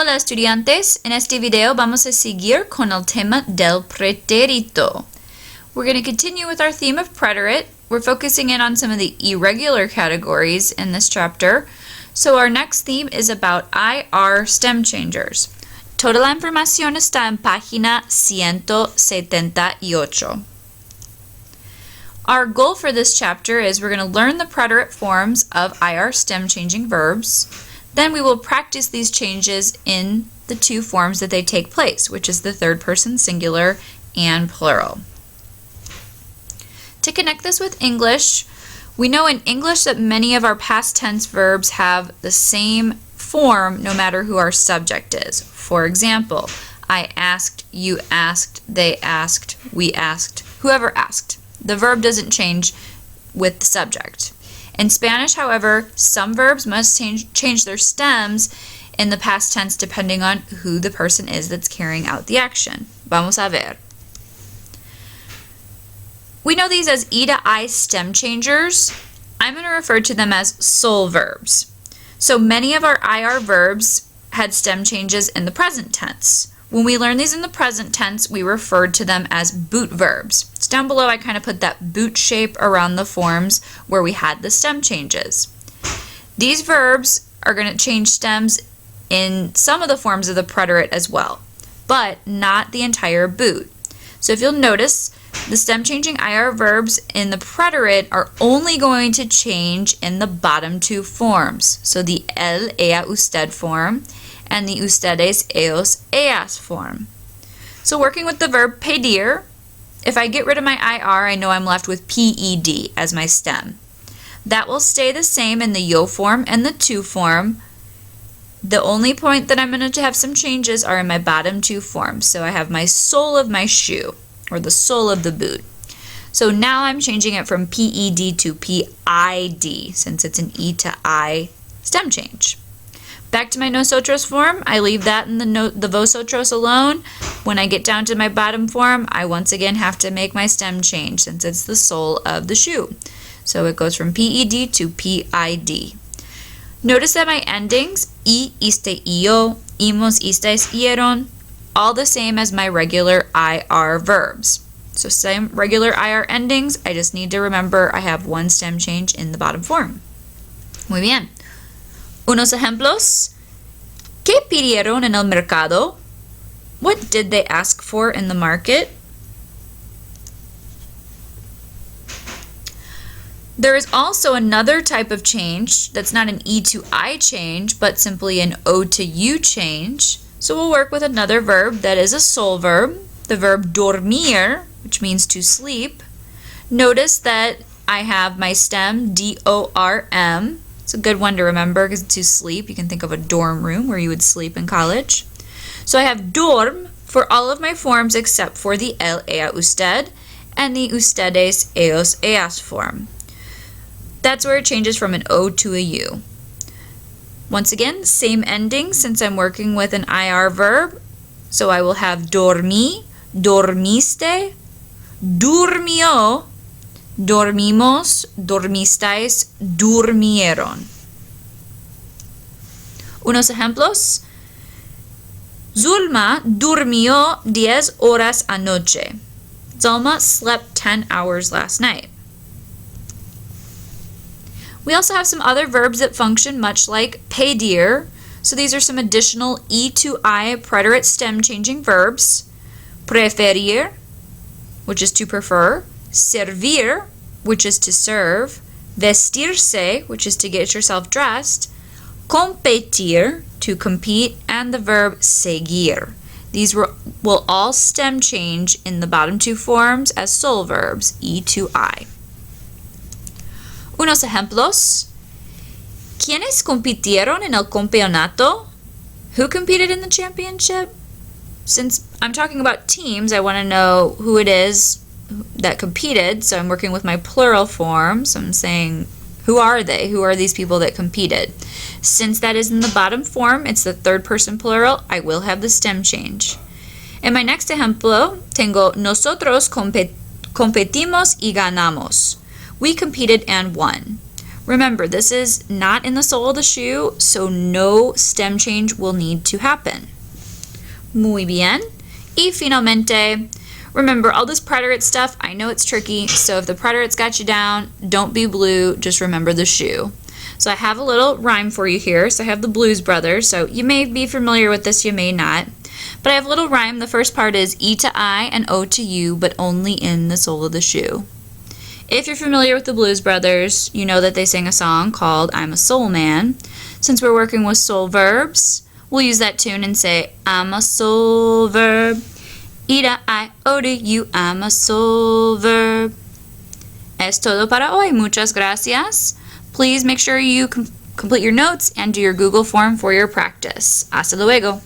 Hola estudiantes, en este video vamos a seguir con el tema del pretérito. We're going to continue with our theme of preterite. We're focusing in on some of the irregular categories in this chapter. So our next theme is about IR stem changers. Toda la información está en página 178. Our goal for this chapter is we're going to learn the preterite forms of IR stem changing verbs. Then we will practice these changes in the two forms that they take place, which is the third person singular and plural. To connect this with English, we know in English that many of our past tense verbs have the same form no matter who our subject is. For example, I asked, you asked, they asked, we asked, whoever asked. The verb doesn't change with the subject. In Spanish, however, some verbs must change their stems in the past tense depending on who the person is that's carrying out the action. Vamos a ver. We know these as E to I stem changers. I'm going to refer to them as sole verbs. So many of our IR verbs had stem changes in the present tense. When we learn these in the present tense, we referred to them as boot verbs. So down below, I kind of put that boot shape around the forms where we had the stem changes. These verbs are going to change stems in some of the forms of the preterite as well, but not the entire boot. So if you'll notice, the stem changing IR verbs in the preterite are only going to change in the bottom two forms. So the él, ella, usted form and the ustedes, ellos, ellas form. So working with the verb pedir, if I get rid of my IR, I know I'm left with PED as my stem. That will stay the same in the yo form and the tu form. The only point that I'm going to have some changes are in my bottom two forms. So I have my sole of my shoe, or the sole of the boot. So now I'm changing it from PED to PID, since it's an E to I stem change. Back to my nosotros form, I leave that in the vosotros alone. When I get down to my bottom form, I once again have to make my stem change since it's the sole of the shoe. So it goes from PED to PID. Notice that my endings, I, iste, io, imos, istes, ieron, all the same as my regular IR verbs. So same regular IR endings, I just need to remember I have one stem change in the bottom form. Muy bien. Unos ejemplos. ¿Qué pidieron en el mercado? What did they ask for in the market? There is also another type of change that's not an E to I change, but simply an O to U change. So we'll work with another verb that is a sole verb, the verb dormir, which means to sleep. Notice that I have my stem, D-O-R-M. It's a good one to remember because to sleep, you can think of a dorm room where you would sleep in college. So I have dorm for all of my forms except for the él, ella, usted and the ustedes, ellos, ellas form. That's where it changes from an O to a U. Once again, same ending since I'm working with an IR verb. So I will have dormí, dormiste, durmió, dormimos, dormisteis, durmieron. Unos ejemplos. Zulma durmió 10 horas anoche. Zulma slept 10 hours last night. We also have some other verbs that function much like pedir. So these are some additional E to I preterite stem changing verbs. Preferir, which is to prefer. Servir, which is to serve. Vestirse, which is to get yourself dressed. Competir, to compete. And the verb seguir. These will all stem change in the bottom two forms as sole verbs, E to I. Unos ejemplos. ¿Quiénes compitieron en el campeonato? Who competed in the championship? Since I'm talking about teams, I want to know who it is that competed. So I'm working with my plural form. So I'm saying, who are they? Who are these people that competed? Since that is in the bottom form, it's the third person plural, I will have the stem change. In my next ejemplo, tengo nosotros competimos y ganamos. We competed and won. Remember, this is not in the sole of the shoe, so no stem change will need to happen. Muy bien. Y finalmente, remember all this preterite stuff, I know it's tricky, so if the preterite's got you down, don't be blue, just remember the shoe. So I have a little rhyme for you here. So I have the Blues Brothers, so you may be familiar with this, you may not. But I have a little rhyme. The first part is E to I and O to U, but only in the sole of the shoe. If you're familiar with the Blues Brothers, you know that they sing a song called I'm a Soul Man. Since we're working with soul verbs, we'll use that tune and say I'm a soul verb. E to I, O to U, I'm a soul verb. Es todo para hoy. Muchas gracias. Please make sure you complete your notes and do your Google form for your practice. Hasta luego.